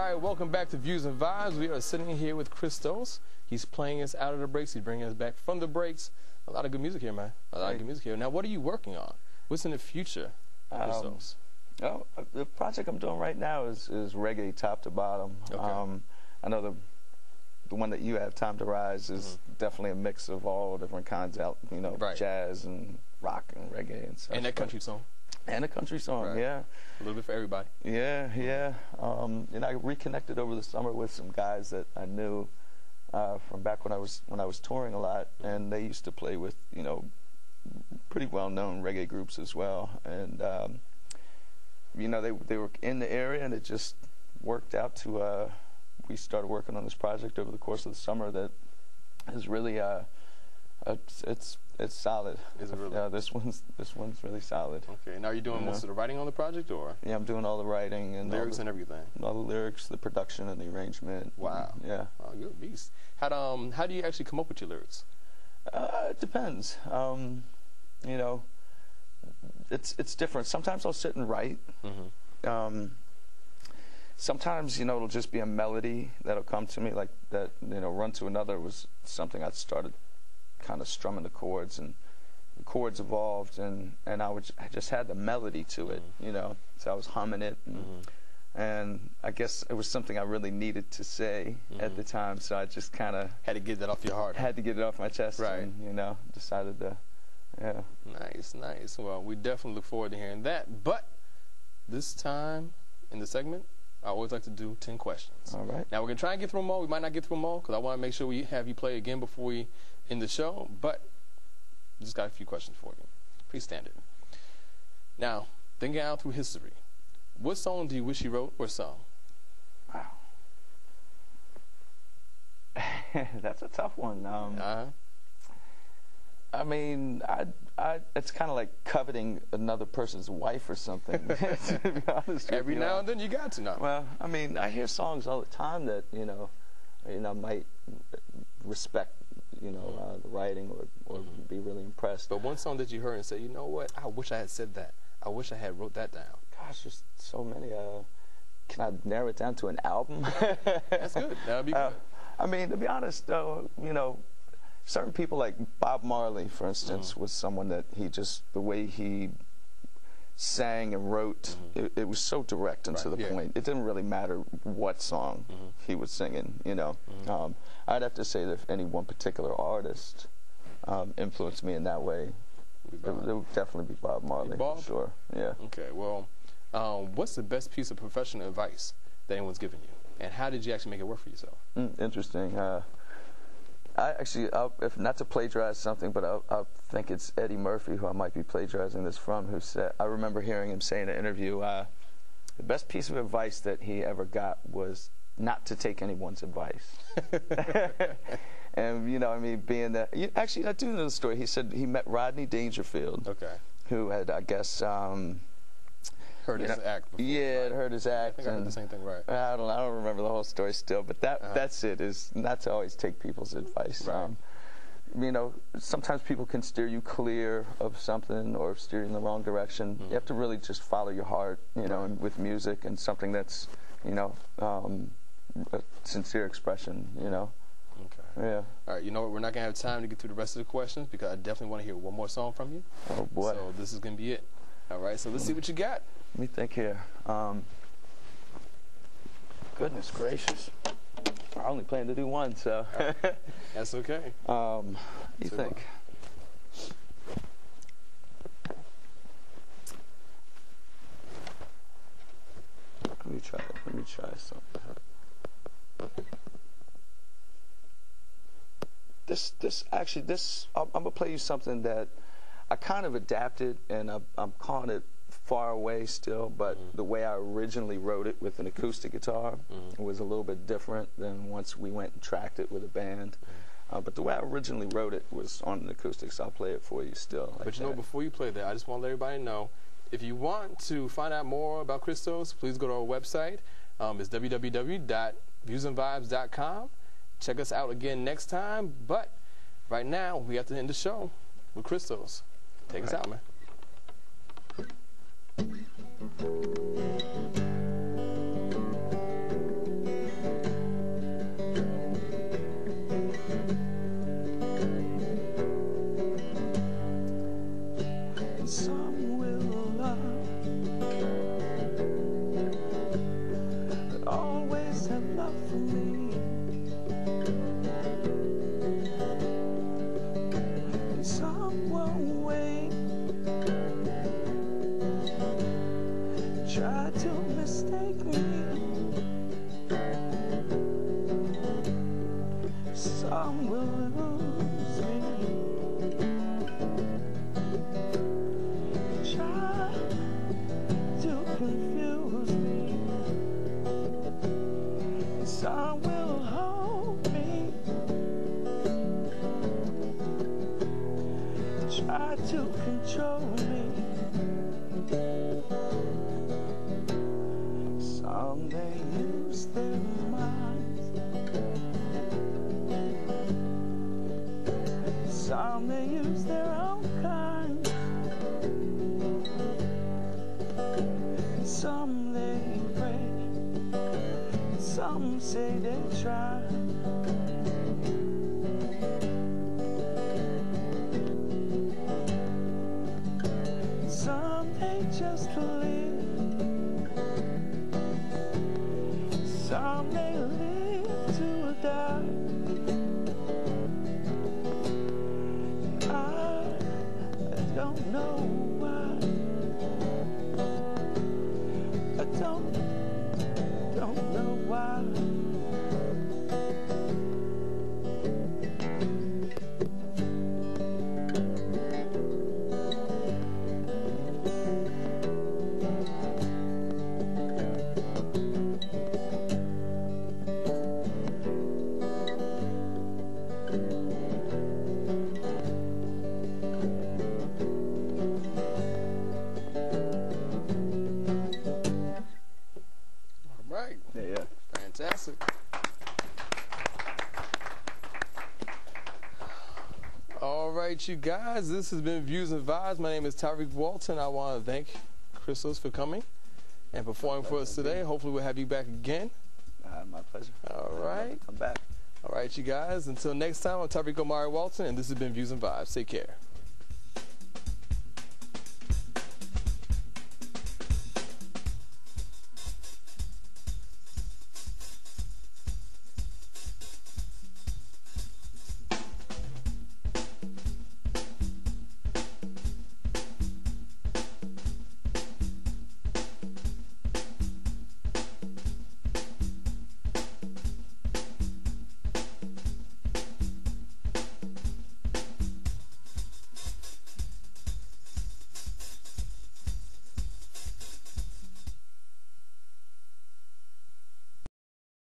right, welcome back to Views and Vibes. We are sitting here with Christos. He's playing us out of the breaks. He's bringing us back from the breaks. A lot of good music here, man. A lot of good music here. Now, what are you working on? What's in the future, Christos? The project I'm doing right now is reggae top to bottom. Okay. I know the one that you have, Time to Rise, is definitely a mix of all different kinds out, Right. jazz and rock and reggae and stuff. And that country song. And a country song, Right. yeah. A little bit for everybody. Yeah. And I reconnected over the summer with some guys that I knew from back when I was touring a lot, and they used to play with pretty well-known reggae groups as well. And they were in the area, and it just worked out to we started working on this project over the course of the summer that is really it's solid. Is it really? Yeah, this one's really solid. Okay. Now, are you doing most of the writing on the project, or? Yeah, I'm doing all the writing and Lyrics and everything. All the lyrics, the production, and the arrangement. Wow. Yeah. Oh, you're a beast. How do you actually come up with your lyrics? It depends. It's different. Sometimes I'll sit and write. Sometimes it'll just be a melody that'll come to me, like that. Run to Another was something I started kind of strumming the chords, and the chords evolved, and I just had the melody to it, so I was humming it, and I guess it was something I really needed to say at the time, so I just kind of Had to get that off your heart. had to get it off my chest, Right. and decided to, yeah. Nice. Well, we definitely look forward to hearing that. But this time in the segment, I always like to do 10 questions. All right. Now, we're going to try and get through them all. We might not get through them all because I want to make sure we have you play again before we end the show. But just got a few questions for you. Pretty standard. Now, thinking out through history, what song do you wish you wrote or sung? Wow. That's a tough one. I mean, it's kind of like coveting another person's wife or something. To be honest, Every now and then you got to know. Well, I mean, I hear songs all the time that might respect the writing or be really impressed. But one song that you heard and said, you know what? I wish I had said that. I wish I had wrote that down. Gosh, there's so many. Can I narrow it down to an album? That's good. That'll be good. I mean, to be honest, though, certain people like Bob Marley, for instance, was someone that the way he sang and wrote, it was so direct and to the point. It didn't really matter what song he was singing, I'd have to say that if any one particular artist influenced me in that way, it would definitely be Bob Marley, Bob? for sure. Yeah. Okay, well, what's the best piece of professional advice that anyone's given you? And how did you actually make it work for yourself? Interesting. If not to plagiarize something, but I think it's Eddie Murphy who I might be plagiarizing this from, who said, I remember hearing him say in an interview, the best piece of advice that he ever got was not to take anyone's advice. And, being that, actually, I do know the story. He said he met Rodney Dangerfield, who had, I guess, heard his act before. Yeah, right? heard his act. I think I heard the same thing, right? I don't remember the whole story still, but that's it, is not to always take people's advice. Right. Sometimes people can steer you clear of something or steer you in the wrong direction. You have to really just follow your heart, and with music and something that's, a sincere expression, Okay. Yeah. All right, you know what? We're not going to have time to get through the rest of the questions because I definitely want to hear one more song from you. Oh, boy. So this is going to be it. All right, so let's see what you got. Let me think here. Goodness gracious. I only plan to do one, so. That's okay. You think? Let me try something. I'm gonna play you something that I kind of adapted, and I'm calling it Far Away still, but the way I originally wrote it with an acoustic guitar was a little bit different than once we went and tracked it with a band. But the way I originally wrote it was on an acoustic, so I'll play it for you still. But before you play that, I just want to let everybody know, if you want to find out more about Christos, please go to our website. It's www.viewsandvibes.com. Check us out again next time. But right now, we have to end the show with Christos. Take us out, man. always have love for me. And some won't wait, try to mistake me. Some will lose me, try to confuse me. Some will hold me, try to control me. Some may use their minds, some may use their own kind, some they pray, some say they try. Some they just live, some they live to die. I don't know why. I don't know why. Yeah. Fantastic. All right, you guys, this has been Views and Vibes. My name is Tyreek Walton. I want to thank Christos for coming and performing for us today. Hopefully we'll have you back again. My pleasure. All right. I'm back. All right, you guys. Until next time, I'm Tyreek Omari Walton, and this has been Views and Vibes. Take care.